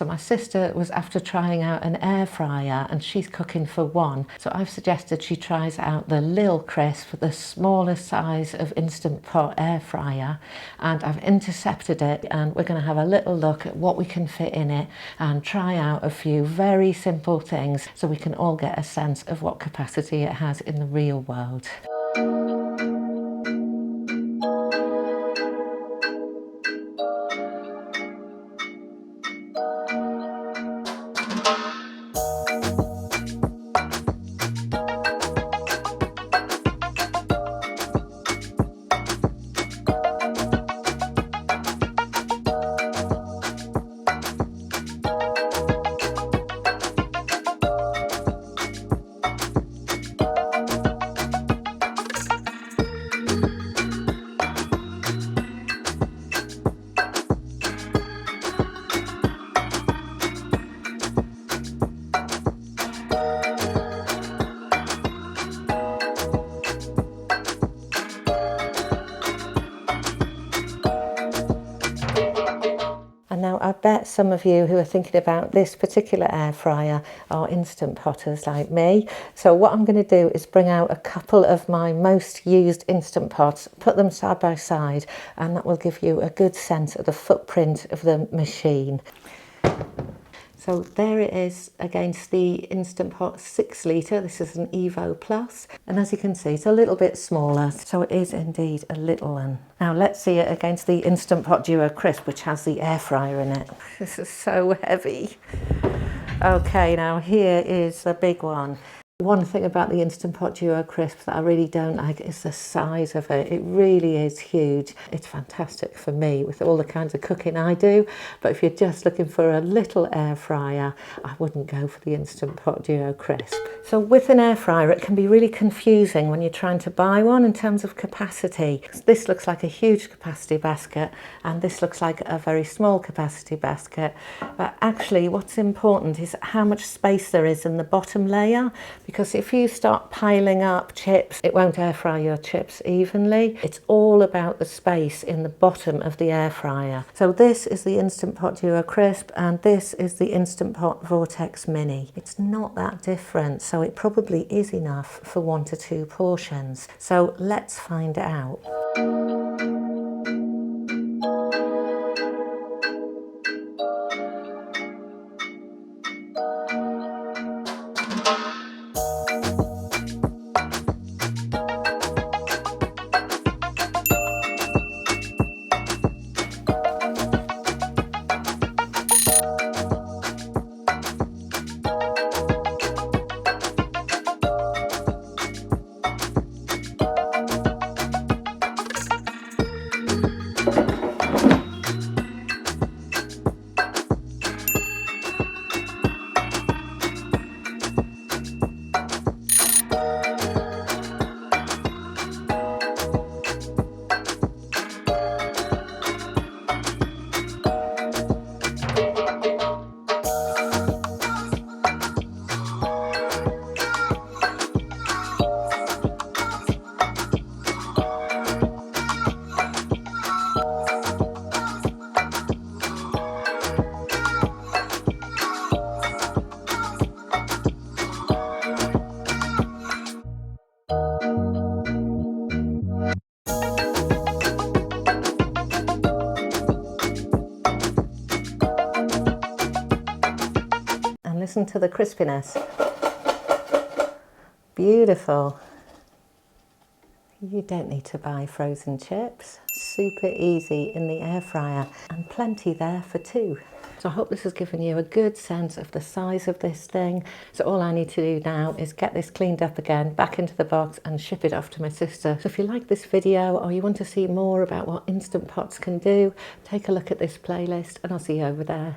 So my sister was after trying out an air fryer and she's cooking for one. So I've suggested she tries out the Lil Crisp, the smaller size of Instant Pot air fryer, and I've intercepted it, and we're going to have a little look at what we can fit in it and try out a few very simple things so we can all get a sense of what capacity it has in the real world. And now I bet some of you who are thinking about this particular air fryer are instant potters like me. So what I'm going to do is bring out a couple of my most used instant pots, put them side by side, and that will give you a good sense of the footprint of the machine. So there it is against the Instant Pot 6 litre. This is an Evo Plus. And as you can see, it's a little bit smaller. So it is indeed a little one. Now let's see it against the Instant Pot Duo Crisp, which has the air fryer in it. This is so heavy. Okay, now here is the big one. One thing about the Instant Pot Duo Crisp that I really don't like is the size of it. It really is huge. It's fantastic for me with all the kinds of cooking I do, but if you're just looking for a little air fryer, I wouldn't go for the Instant Pot Duo Crisp. So with an air fryer, it can be really confusing when you're trying to buy one in terms of capacity. This looks like a huge capacity basket and this looks like a very small capacity basket, but actually what's important is how much space there is in the bottom layer, because if you start piling up chips, it won't air fry your chips evenly. It's all about the space in the bottom of the air fryer. So this is the Instant Pot Duo Crisp and this is the Instant Pot Vortex Mini. It's not that different, so it probably is enough for 1 to 2 portions. So let's find out. Listen to the crispiness. Beautiful. You don't need to buy frozen chips. Super easy in the air fryer and plenty there for 2. So I hope this has given you a good sense of the size of this thing. So all I need to do now is get this cleaned up again, back into the box and ship it off to my sister. So if you like this video or you want to see more about what Instant Pots can do, take a look at this playlist and I'll see you over there.